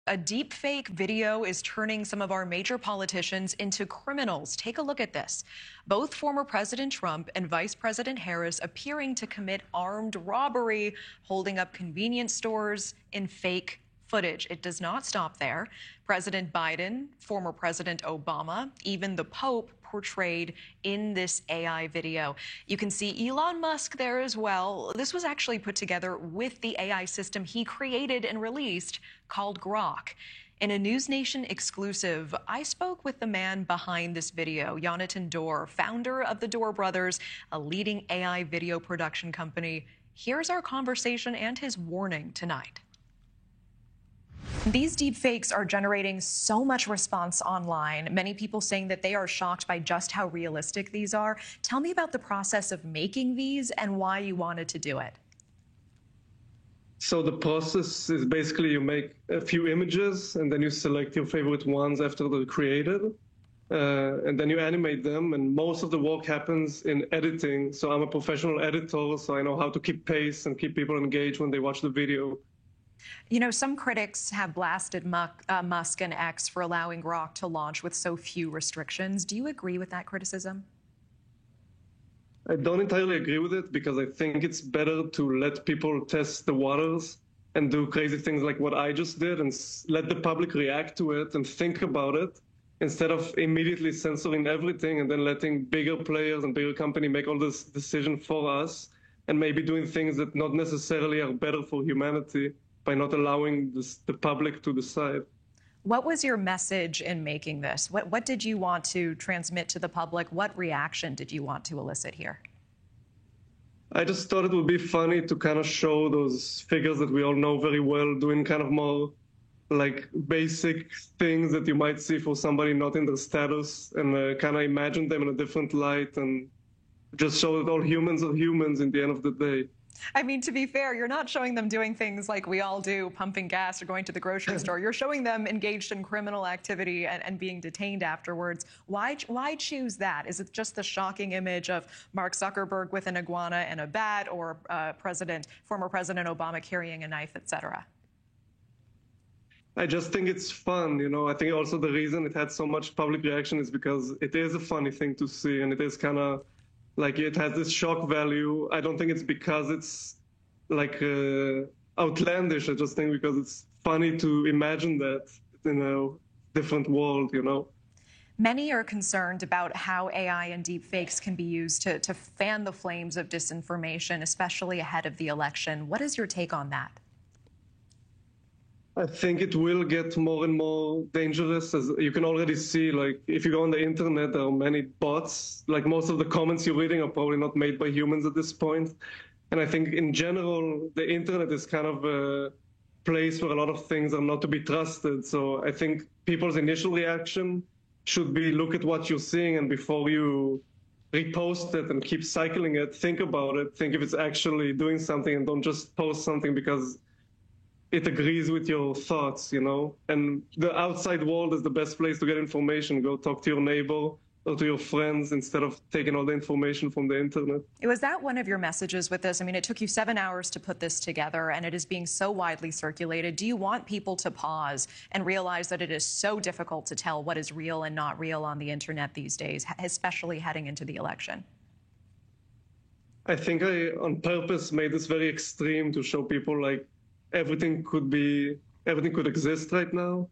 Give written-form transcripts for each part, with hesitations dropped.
A deepfake video is turning some of our major politicians into criminals. Take a look at this. Both former President Trump and Vice President Harris appearing to commit armed robbery, holding up convenience stores in fake footage. It does not stop there. President Biden, former President Obama, even the Pope portrayed in this AI video. You can see Elon Musk there as well. This was actually put together with the AI system he created and released called Grok. In a News Nation exclusive, I spoke with the man behind this video, Jonathan Dor, founder of the Dor Brothers, a leading AI video production company. Here's our conversation and his warning tonight. These deepfakes are generating so much response online. Many people saying that they are shocked by just how realistic these are. Tell me about the process of making these and why you wanted to do it. So the process is basically you make a few images and then you select your favorite ones after they're created. And then you animate them, and most of the work happens in editing. So I'm a professional editor, so I know how to keep pace and keep people engaged when they watch the video. You know, some critics have blasted Musk and X for allowing Grok to launch with so few restrictions. Do you agree with that criticism? I don't entirely agree with it because I think it's better to let people test the waters and do crazy things like what I just did and let the public react to it and think about it instead of immediately censoring everything and then letting bigger players and bigger companies make all this decision for us and maybe doing things that not necessarily are better for humanity by not allowing the public to decide. What was your message in making this? What did you want to transmit to the public? What reaction did you want to elicit here? I just thought it would be funny to kind of show those figures that we all know very well doing kind of more like basic things that you might see for somebody not in their status and kind of imagine them in a different light and just show that all humans are humans in the end of the day. I mean, to be fair, you're not showing them doing things like we all do, pumping gas or going to the grocery store. You're showing them engaged in criminal activity and being detained afterwards. Why choose that? Is it just the shocking image of Mark Zuckerberg with an iguana and a bat, or former President Obama carrying a knife, etc.? I just think it's fun, you know. I think also the reason it had so much public reaction is because it is a funny thing to see, and it is kind of like it has this shock value. I don't think it's because it's like outlandish. I just think because it's funny to imagine that in a different world, you know. Many are concerned about how AI and deepfakes can be used to fan the flames of disinformation, especially ahead of the election. What is your take on that? I think it will get more and more dangerous. As you can already see, like if you go on the internet, there are many bots. Like most of the comments you're reading are probably not made by humans at this point. And I think in general, the internet is kind of a place where a lot of things are not to be trusted. So I think people's initial reaction should be look at what you're seeing, and before you repost it and keep cycling it, think about it. Think if it's actually doing something, and don't just post something because it agrees with your thoughts, you know? And the outside world is the best place to get information. Go talk to your neighbor or to your friends instead of taking all the information from the internet. Was that one of your messages with this? I mean, it took you 7 hours to put this together, and it is being so widely circulated. Do you want people to pause and realize that it is so difficult to tell what is real and not real on the internet these days, especially heading into the election? I think I, on purpose, made this very extreme to show people like, everything could exist right now.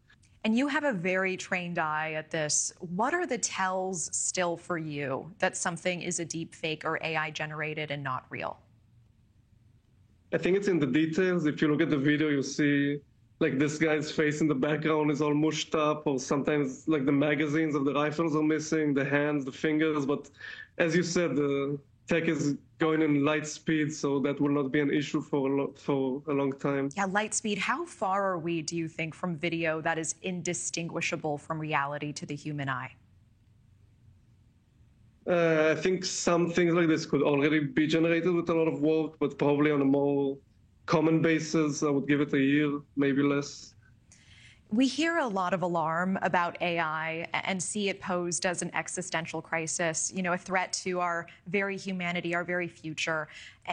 And you have a very trained eye at this. What are the tells still for you that something is a deep fake or AI generated and not real? I think it's in the details. If you look at the video, you see like this guy's face in the background is all mushed up, or sometimes like the magazines of the rifles are missing, the hands, the fingers. But as you said, the tech is going in light speed, so that will not be an issue for a long time. Yeah, light speed. How far are we, do you think, from video that is indistinguishable from reality to the human eye? I think some things like this could already be generated with a lot of work, but probably on a more common basis, I would give it a year, maybe less. We hear a lot of alarm about AI and see it posed as an existential crisis, a threat to our very humanity, our very future,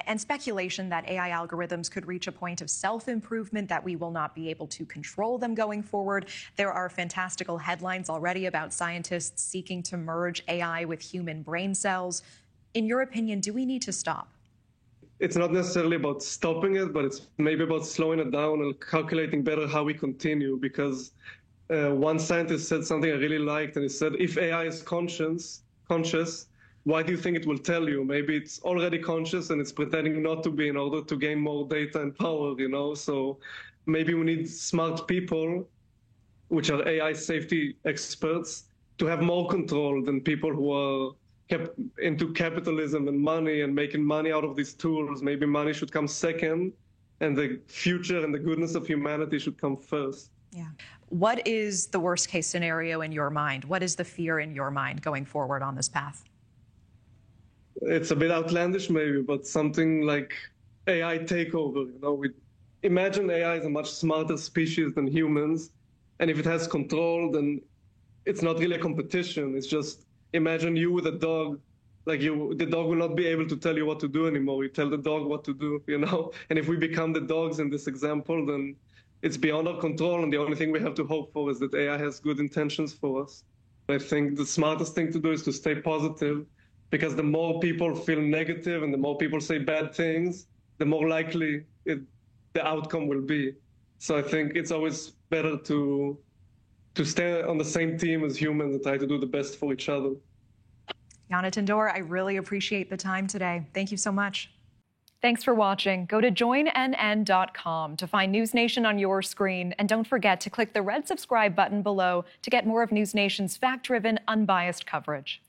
and speculation that AI algorithms could reach a point of self-improvement that we will not be able to control them going forward. There are fantastical headlines already about scientists seeking to merge AI with human brain cells. In your opinion, do we need to stop? It's not necessarily about stopping it, but it's maybe about slowing it down and calculating better how we continue. Because one scientist said something I really liked, and he said, if AI is conscious, why do you think it will tell you? Maybe it's already conscious and it's pretending not to be in order to gain more data and power, So maybe we need smart people, which are AI safety experts, to have more control than people who are kept into capitalism and money and making money out of these tools. Maybe money should come second, and the future and the goodness of humanity should come first. Yeah. What is the worst case scenario in your mind? What is the fear in your mind going forward on this path? It's a bit outlandish maybe, but something like AI takeover. We imagine AI is a much smarter species than humans, and if it has control, then it's not really a competition. It's just, imagine you with a dog, the dog will not be able to tell you what to do anymore. You tell the dog what to do, And if we become the dogs in this example, then it's beyond our control. And the only thing we have to hope for is that AI has good intentions for us. I think the smartest thing to do is to stay positive, because the more people feel negative and the more people say bad things, the more likely the outcome will be. So I think it's always better to stay on the same team as humans and try to do the best for each other. Yonatan Dor, I really appreciate the time today. Thank you so much. Thanks for watching. Go to joinnn.com to find News Nation on your screen. And don't forget to click the red subscribe button below to get more of News Nation's fact-driven, unbiased coverage.